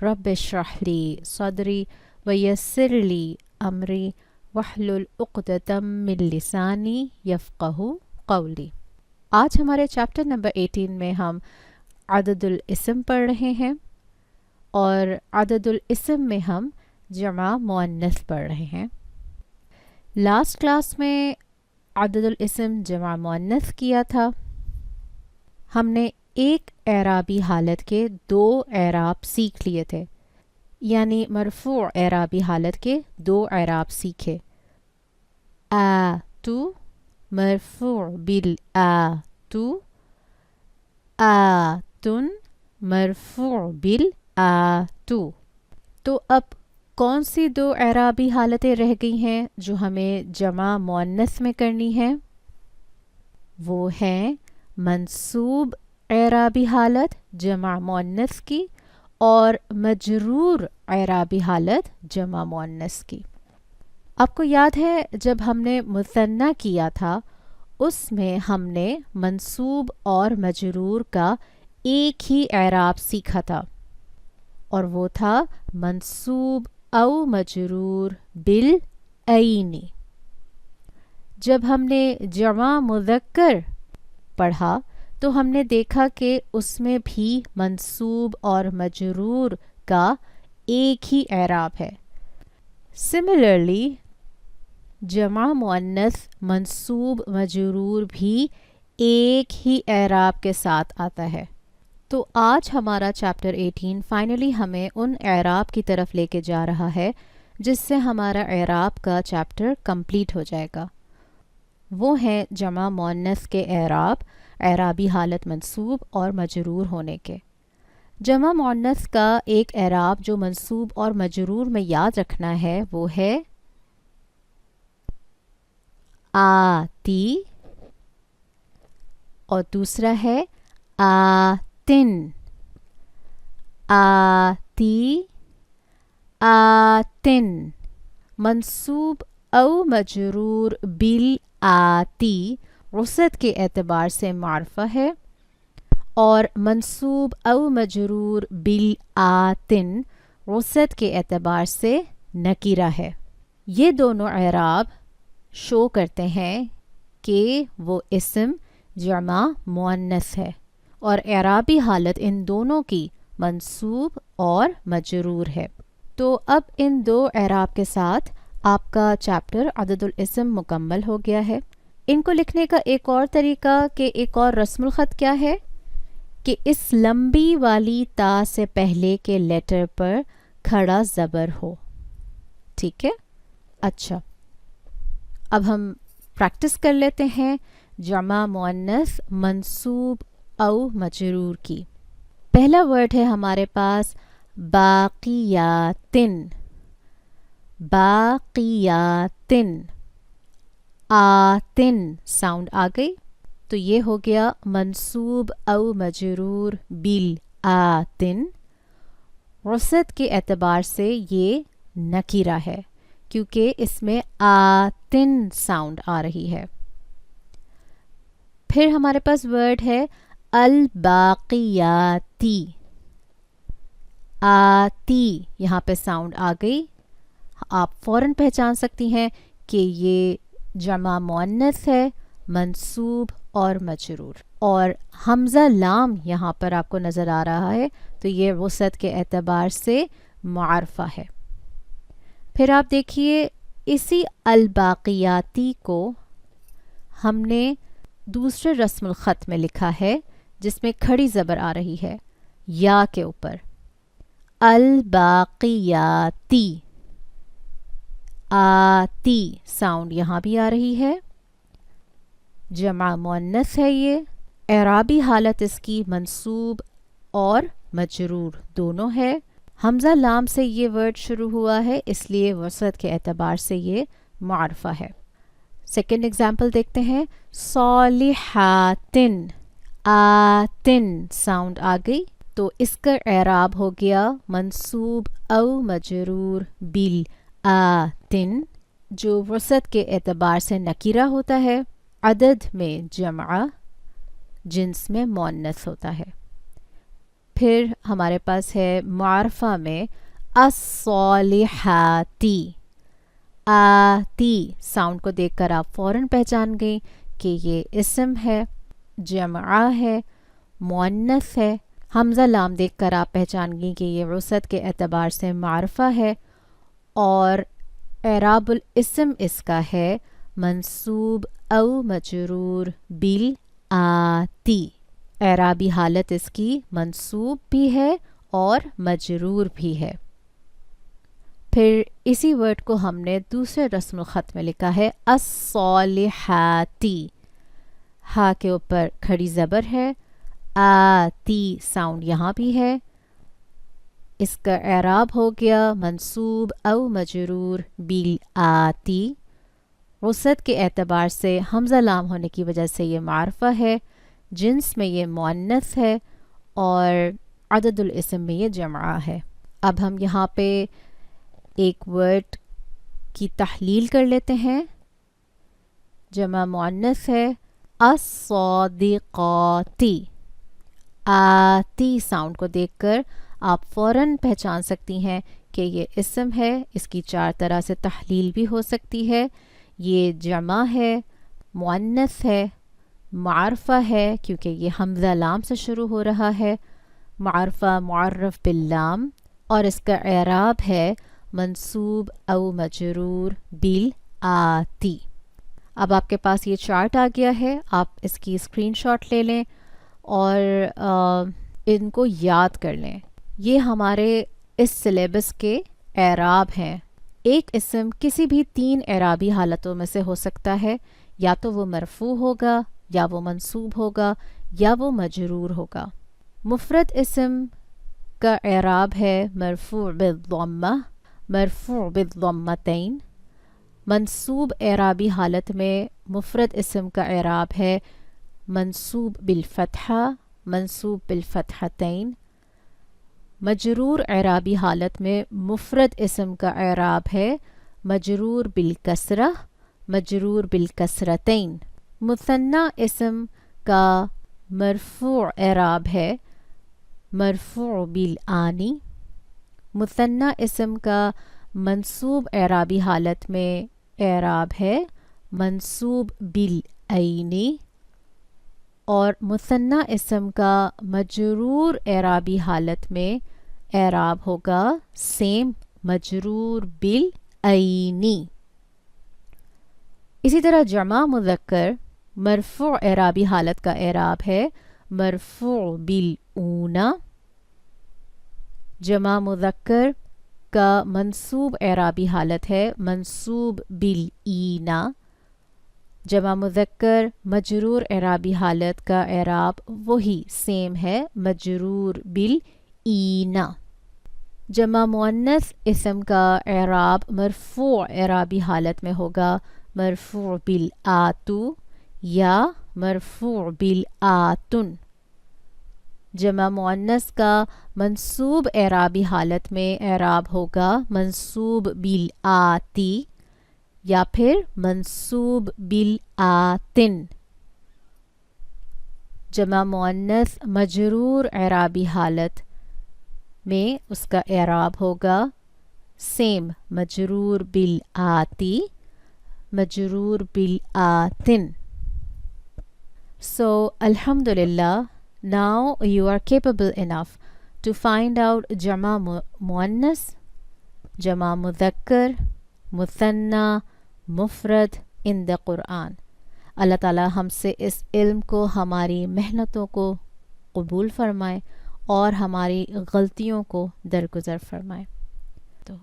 رب اشرح لی صدری ویسر لی امری واحلل عقدۃ من لسانی یفقہوا قولی۔ آج ہمارے چیپٹر نمبر 18 میں ہم عدد الاسم پڑھ رہے ہیں، اور عدد الاسم میں ہم جمع مؤنث پڑھ رہے ہیں۔ لاسٹ کلاس میں عدد الاسم جمع مؤنث کیا تھا۔ ہم نے ایک اعرابی حالت کے 2 اعراب سیکھ لیے تھے، یعنی مرفوع اعرابی حالت کے 2 اعراب سیکھے۔ آتو مرفوع بالآتو، آتن مرفوع بالآتو۔ تو اب کون سی 2 اعرابی حالتیں رہ گئی ہیں جو ہمیں جمع مؤنث میں کرنی ہیں؟ وہ ہیں منصوب اعرابی حالت جمع مؤنث کی اور مجرور اعرابی حالت جمع مؤنث کی۔ آپ کو یاد ہے جب ہم نے مثنیٰ کیا تھا اس میں ہم نے منصوب اور مجرور کا ایک ہی اعراب سیکھا تھا، اور وہ تھا منصوب او مجرور بالعین۔ جب ہم نے جمع مذکر پڑھا تو ہم نے دیکھا کہ اس میں بھی منصوب اور مجرور کا ایک ہی اعراب ہے۔ سملرلی جمع مؤنث منصوب مجرور بھی ایک ہی اعراب کے ساتھ آتا ہے۔ تو آج ہمارا چیپٹر 18 فائنلی ہمیں ان اعراب کی طرف لے کے جا رہا ہے جس سے ہمارا اعراب کا چیپٹر کمپلیٹ ہو جائے گا۔ وہ ہیں جمع مؤنث کے اعراب، اعرابی حالت منصوب اور مجرور ہونے کے۔ جمع مؤنث کا ایک اعراب جو منصوب اور مجرور میں یاد رکھنا ہے وہ ہے آتی، اور دوسرا ہے آتن۔ آتی، آتن منصوب او مجرور بالآتی وسعت کے اعتبار سے معرفہ ہے، اور منصوب او مجرور بالآتن وسعت کے اعتبار سے نکیرہ ہے۔ یہ دونوں اعراب شو کرتے ہیں کہ وہ اسم جمع مؤنث ہے، اور اعرابی حالت ان دونوں کی منصوب اور مجرور ہے۔ تو اب ان 2 اعراب کے ساتھ آپ کا چیپٹر عدد الاسم مکمل ہو گیا ہے۔ ان کو لکھنے کا ایک اور طریقہ کہ ایک اور رسم الخط کیا ہے کہ اس لمبی والی تا سے پہلے کے لیٹر پر کھڑا زبر ہو، ٹھیک ہے؟ اچھا، اب ہم پریکٹس کر لیتے ہیں جمع مؤنث منصوب او مجرور کی۔ پہلا ورڈ ہے ہمارے پاس باقیاتن۔ باقیاتن، آتن ساؤنڈ آ گئی تو یہ ہو گیا منصوب او مجرور بالآتن۔ وسعت کے اعتبار سے یہ نکیرہ ہے کیونکہ اس میں آتن ساؤنڈ آ رہی ہے۔ پھر ہمارے پاس ورڈ ہے الباقیاتی۔ آتی یہاں پہ ساؤنڈ آ گئی، آپ فوراً پہچان سکتی ہیں کہ یہ جمع مؤنث ہے منصوب اور مجرور، اور حمزہ لام یہاں پر آپ کو نظر آ رہا ہے تو یہ وسعت کے اعتبار سے معرفہ ہے۔ پھر آپ دیکھیے اسی الباقیاتی کو ہم نے دوسرے رسم الخط میں لکھا ہے جس میں کھڑی زبر آ رہی ہے یا کے اوپر۔ الباقیاتی، آتی ساؤنڈ یہاں بھی آ رہی ہے، جمع مؤنث ہے یہ، اعرابی حالت اس کی منصوب اور مجرور دونوں ہے۔ حمزہ لام سے یہ ورڈ شروع ہوا ہے اس لیے وسعت کے اعتبار سے یہ معرفہ ہے۔ سیکنڈ ایگزامپل دیکھتے ہیں، صالحاتن، آتن ساؤنڈ آ گئی تو اس کا اعراب ہو گیا منصوب او مجرور بالآتن، جو وسعت کے اعتبار سے نکیرہ ہوتا ہے، عدد میں جمع، جنس میں مؤنث ہوتا ہے۔ پھر ہمارے پاس ہے معرفہ میں الصالحاتی. آتی ساؤنڈ کو دیکھ کر آپ فوراً پہچان گئیں کہ یہ اسم ہے، جمعہ ہے، مؤنث ہے. حمزہ لام دیکھ کر آپ پہچان گئیں کہ یہ وسعت کے اعتبار سے معرفہ ہے، اور اعراب الاسم اس کا ہے منصوب او مجرور بالآتی. اعرابی حالت اس کی منصوب بھی ہے اور مجرور بھی ہے. پھر اسی ورڈ کو ہم نے دوسرے رسم الخط میں لکھا ہے الصالحاتی. ہا کے اوپر کھڑی زبر ہے، آتی ساؤنڈ یہاں بھی ہے. اس کا اعراب ہو گیا منصوب او مجرور بالآتی. وسعت کے اعتبار سے حمزہ لام ہونے کی وجہ سے یہ معرفہ ہے، جنس میں یہ مؤنث ہے، اور عدد الاسم میں یہ جمعہ ہے. اب ہم یہاں پہ ایک ورڈ کی تحلیل کر لیتے ہیں. جمع مؤنث ہے الصادقاتی. آتی ساؤنڈ کو دیکھ کر آپ فوراً پہچان سکتی ہیں کہ یہ اسم ہے. اس کی 4 طرح سے تحلیل بھی ہو سکتی ہے. یہ جمع ہے، مؤنث ہے، معرفہ ہے کیونکہ یہ حمزہ لام سے شروع ہو رہا ہے، معرفہ معرف باللام، اور اس کا اعراب ہے منصوب او مجرور بالآتی. اب آپ کے پاس یہ چارٹ آ گیا ہے، آپ اس کی اسکرین شاٹ لے لیں اور ان کو یاد کر لیں. یہ ہمارے اس سلیبس کے اعراب ہیں. ایک اسم کسی بھی 3 اعرابی حالتوں میں سے ہو سکتا ہے، یا تو وہ مرفوع ہوگا، یا وہ منصوب ہوگا، یا وہ مجرور ہوگا. مفرد اسم کا اعراب ہے مرفوع بالضمہ، مرفوع بالضمتین. منصوب اعرابی حالت میں مفرد اسم کا اعراب ہے منصوب بالفتحہ، منصوب بالفتحتین. مجرور اعرابی حالت میں مفرد اسم کا اعراب ہے مجرور بالکسرہ، مجرور بالکسرتین. مثنی اسم کا مرفوع اعراب ہے مرفوع بالآنی. مثنی اسم کا منصوب اعرابی حالت میں اعراب ہے منصوب بالعینی، اور مثنی اسم کا مجرور اعرابی حالت میں اعراب ہوگا سیم مجرور بالعینی. اسی طرح جمع مذکر مرفوع اعرابی حالت کا اعراب ہے مرفوع بالأونا. جمع مذکر کا منصوب اعرابی حالت ہے منصوب بالاینا. جمع مذکر مجرور اعرابی حالت کا اعراب وہی سیم ہے مجرور بالاینا. جمع مؤنث اسم کا اعراب مرفوع اعرابی حالت میں ہوگا مرفوع بالآتو یا مرفوع بالآتن. جمع مؤنث کا منصوب اعرابی حالت میں اعراب ہوگا منصوب بالآتی یا پھر منصوب بالآتن. جمع مؤنث مجرور اعرابی حالت میں اس کا اعراب ہوگا سیم مجرور بالآتی، مجرور بالآتن. So, alhamdulillah, now you are capable enough to find out jama muannas, jama mudhakkar, muthanna, mufrad in the Quran. اللہ تعالی ہم سے اس علم کو، ہماری محنتوں کو قبول فرمائے اور ہماری غلطیوں کو درگزر فرمائے.